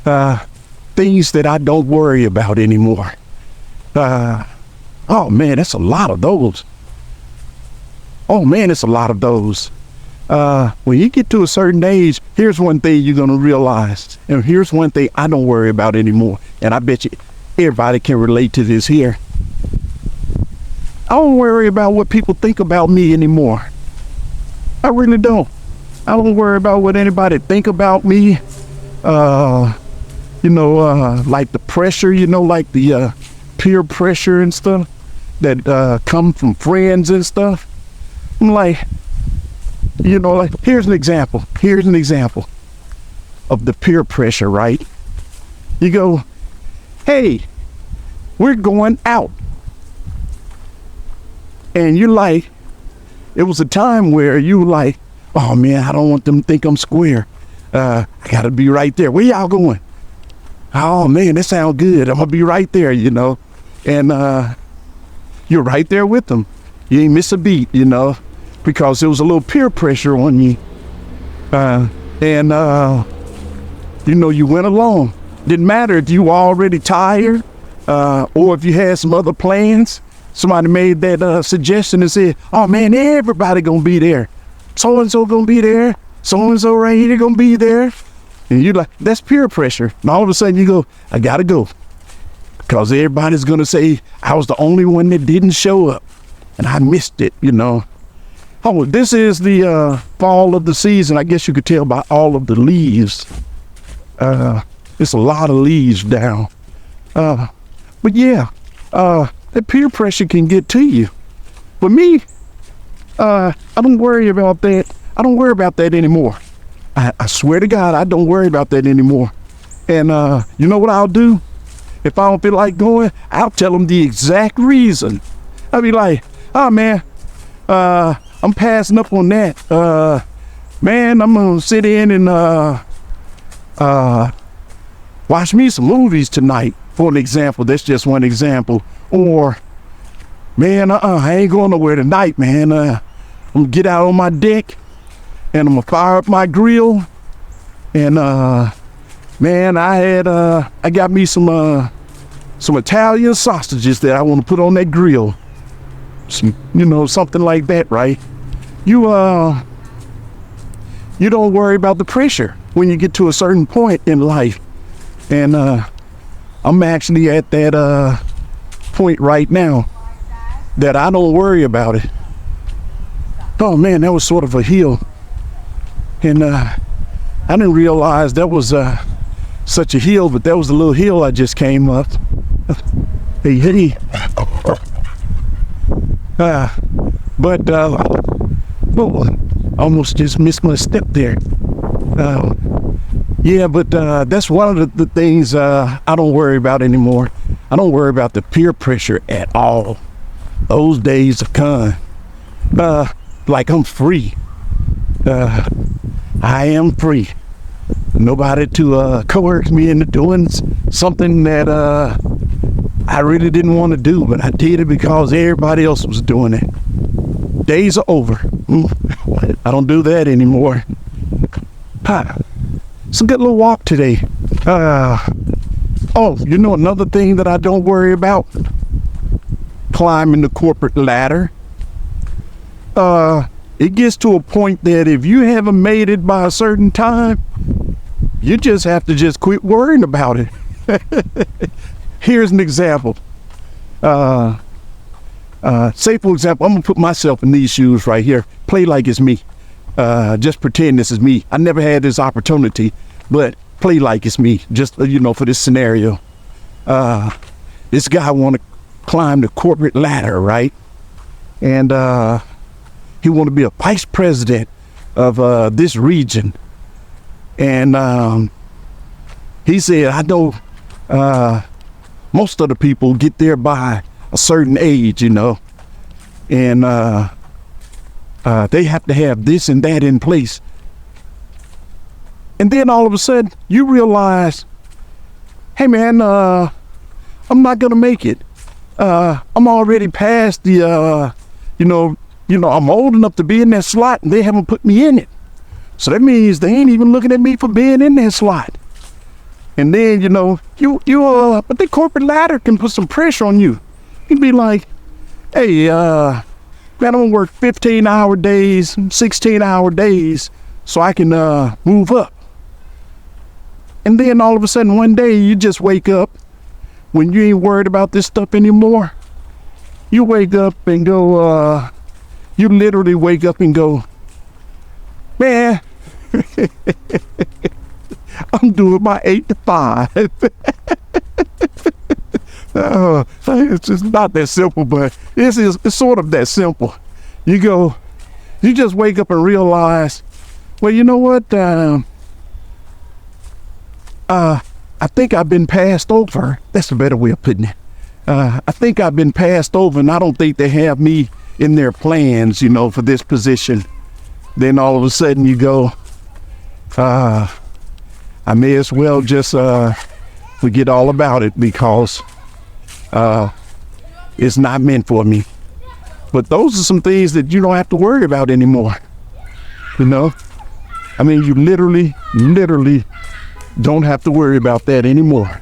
Things that I don't worry about anymore. Oh man, that's a lot of those. Oh man, it's a lot of those. When you get to a certain age, here's one thing you're going to realize. And here's one thing I don't worry about anymore. And I bet you everybody can relate to this here. I don't worry about what people think about me anymore. I really don't. I don't worry about what anybody think about me. Like the pressure, like the peer pressure and stuff that come from friends and stuff. I'm like, here's an example. Here's an example of the peer pressure, right? You go, hey, we're going out. And you're like, it was a time where you were like, oh man, I don't want them to think I'm square. I gotta be right there. Where y'all going? Oh man, that sounds good. I'm gonna be right there, And you're right there with them. You ain't miss a beat, because there was a little peer pressure on you. You went along. Didn't matter if you were already tired or if you had some other plans. Somebody made that suggestion and said, oh man, everybody gonna be there. So-and-so gonna be there. So-and-so right here gonna be there. And you're like, that's peer pressure. And all of a sudden you go, I gotta go. Because everybody's gonna say I was the only one that didn't show up. And I missed it, Oh, this is the fall of the season. I guess you could tell by all of the leaves. It's a lot of leaves down. But yeah, that peer pressure can get to you. For me, I don't worry about that. I don't worry about that anymore. I swear to God, I don't worry about that anymore. And you know what I'll do? If I don't feel like going, I'll tell them the exact reason. I'll be like, oh man, I'm passing up on that. Man, I'm gonna sit in and watch me some movies tonight, for an example. That's just one example. Or, man, I ain't going nowhere tonight, man. I'm gonna get out on my deck and I'm gonna fire up my grill. And man, I got me some Italian sausages that I want to put on that grill. Some, something like that, right? You don't worry about the pressure when you get to a certain point in life. And I'm actually at that point right now that I don't worry about it. Oh man, that was sort of a hill. And I didn't realize that was such a hill, but that was the little hill I just came up. Hey. Almost just missed my step there. Yeah, but that's one of the things I don't worry about anymore. I don't worry about the peer pressure at all. Those days are gone. Like I'm free. I am free. Nobody to coerce me into doing something that I really didn't want to do, but I did it because everybody else was doing it. Days are over. I don't do that anymore. It's a good little walk today. Another thing that I don't worry about? Climbing the corporate ladder. It gets to a point that if you haven't made it by a certain time, you just have to just quit worrying about it. Here's an example. Say for example, I'm gonna put myself in these shoes right here. Play like it's me. Just pretend this is me. I never had this opportunity, but play like it's me. Just for this scenario. This guy want to climb the corporate ladder, right? And he want to be a vice president of this region. And he said, I know most of the people get there by a certain age, and they have to have this and that in place. And then all of a sudden you realize, hey man, I'm not gonna make it. I'm already past the I'm old enough to be in that slot and they haven't put me in it. So that means they ain't even looking at me for being in that slot. And then, but the corporate ladder can put some pressure on you. You'd be like, hey, man, I'm gonna work 15-hour days, 16-hour days so I can move up. And then all of a sudden one day you just wake up when you ain't worried about this stuff anymore. You wake up and go, you literally wake up and go, man, I'm doing my 8 to 5. It's just not that simple, but it's sort of that simple. You just wake up and realize, well, you know what? I think I've been passed over. That's a better way of putting it. I think I've been passed over, and I don't think they have me in their plans, for this position. Then all of a sudden you go, I may as well just forget all about it because it's not meant for me. But those are some things that you don't have to worry about anymore. I mean, you literally don't have to worry about that anymore.